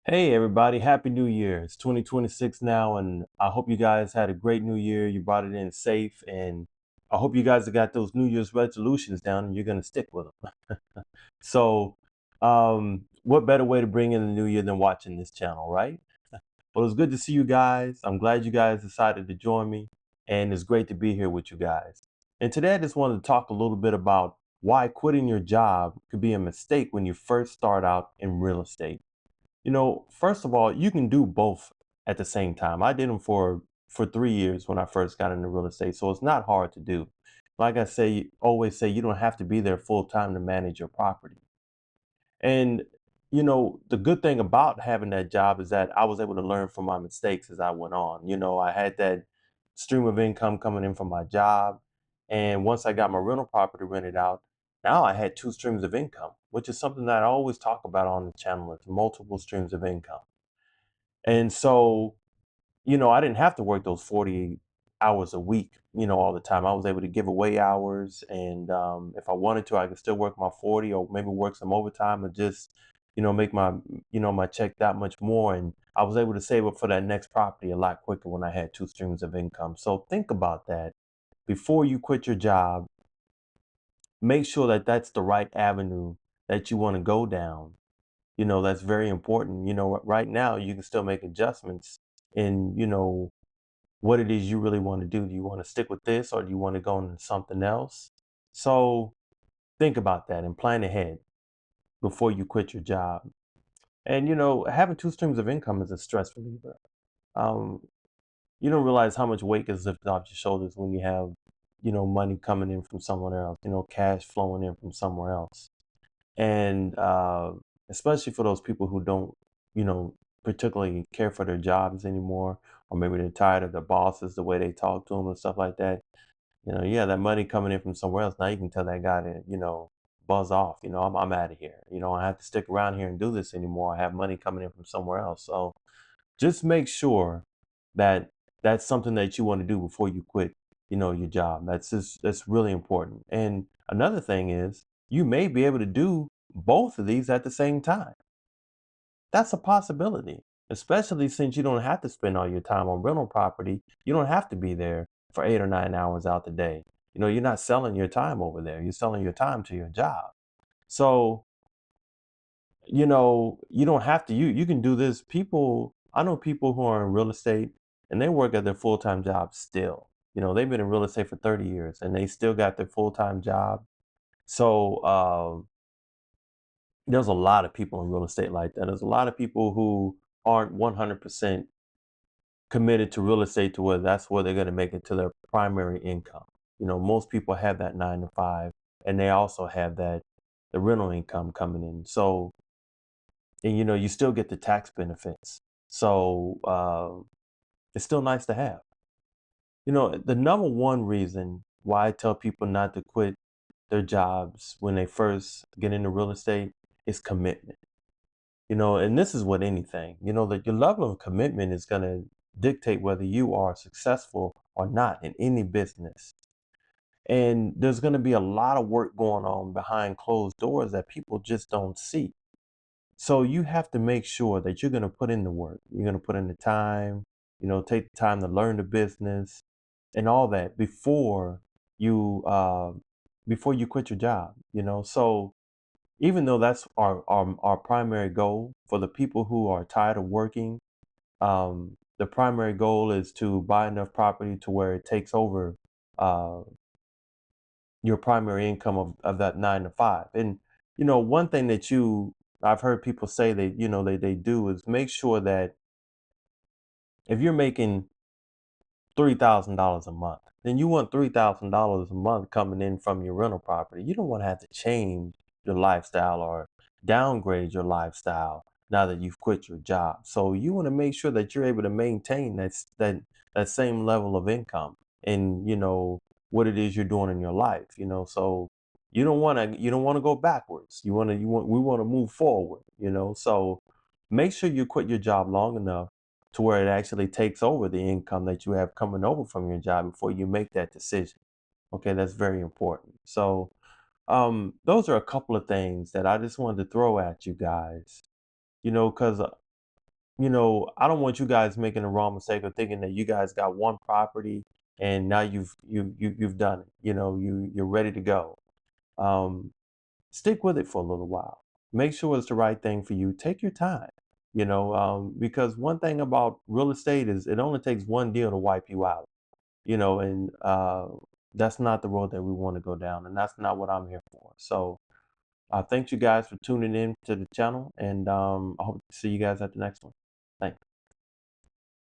Hey everybody, happy new year. It's 2026 now and I hope you guys had a great new year. You brought it in safe and I hope you guys have got those New Year's resolutions down and you're going to stick with them. So, what better way to bring in the new year than watching this channel, right? Well, it's good to see you guys. I'm glad you guys decided to join me and it's great to be here with you guys. And today I just wanted to talk a little bit about why quitting your job could be a mistake when you first start out in real estate. First of all, you can do both at the same time. I did them for 3 years when I first got into real estate, so it's not hard to do. Like I say, always say, you don't have to be there full time to manage your property. And the good thing about having that job is that I was able to learn from my mistakes as I went on. I had that stream of income coming in from my job, and once I got my rental property rented out, now I had two streams of income, which is something that I always talk about on the channel. It's multiple streams of income. And so, I didn't have to work those 40 hours a week, all the time. I was able to give away hours. And if I wanted to, I could still work my 40 or maybe work some overtime and just, make my check that much more. And I was able to save up for that next property a lot quicker when I had two streams of income. So think about that before you quit your job. Make sure that that's the right avenue that you want to go down. That's very important. Right now you can still make adjustments in, what it is you really want to do. Do you want to stick with this or do you want to go into something else? So think about that and plan ahead before you quit your job. And having two streams of income is a stress reliever. Um, you don't realize how much weight is lifted off your shoulders when you have, money coming in from somewhere else, cash flowing in from somewhere else. And especially for those people who don't, you know, particularly care for their jobs anymore, or maybe they're tired of their bosses, the way they talk to them and stuff like that. Yeah, that money coming in from somewhere else. Now you can tell that guy to, buzz off. I'm out of here. I have to stick around here and do this anymore. I have money coming in from somewhere else. So just make sure that that's something that you want to do before you quit, your job. That's really important. And another thing is you may be able to do both of these at the same time. That's a possibility, especially since you don't have to spend all your time on rental property. You don't have to be there for 8 or 9 hours out the day. You're not selling your time over there. You're selling your time to your job. So, you don't have to you can do this. I know people who are in real estate and they work at their full-time job still. They've been in real estate for 30 years and they still got their full-time job. So, there's a lot of people in real estate like that. There's a lot of people who aren't 100% committed to real estate to where that's where they're going to make it to their primary income. Most people have that 9 to 5 and they also have the rental income coming in. So, and you still get the tax benefits. So it's still nice to have. The number one reason why I tell people not to quit their jobs when they first get into real estate is commitment. And this is with anything, that your level of commitment is going to dictate whether you are successful or not in any business. And there's going to be a lot of work going on behind closed doors that people just don't see. So you have to make sure that you're going to put in the work. You're going to put in the time, take the time to learn the business and all that you before you quit your job. So even though that's our primary goal for the people who are tired of working, the primary goal is to buy enough property to where it takes over uh, your primary income of that 9 to 5. And one thing that I've heard people say that they do is make sure that if you're making $3,000 a month, then you want $3,000 a month coming in from your rental property. You don't want to have to change your lifestyle or downgrade your lifestyle now that you've quit your job. So you want to make sure that you're able to maintain that same level of income and what it is you're doing in your life. So you don't want to go backwards. We want to move forward. So make sure you quit your job long enough to where it actually takes over the income that you have coming over from your job before you make that decision. Okay, that's very important. So, those are a couple of things that I just wanted to throw at you guys, because I don't want you guys making the wrong mistake of thinking that you guys got one property and now you've done it. You're ready to go. Um, Stick with it for a little while. Make sure it's the right thing for you. Take your time. Because one thing about real estate is it only takes one deal to wipe you out. And that's not the road that we want to go down, and that's not what I'm here for. So thank you guys for tuning in to the channel, and I hope to see you guys at the next one. Thanks.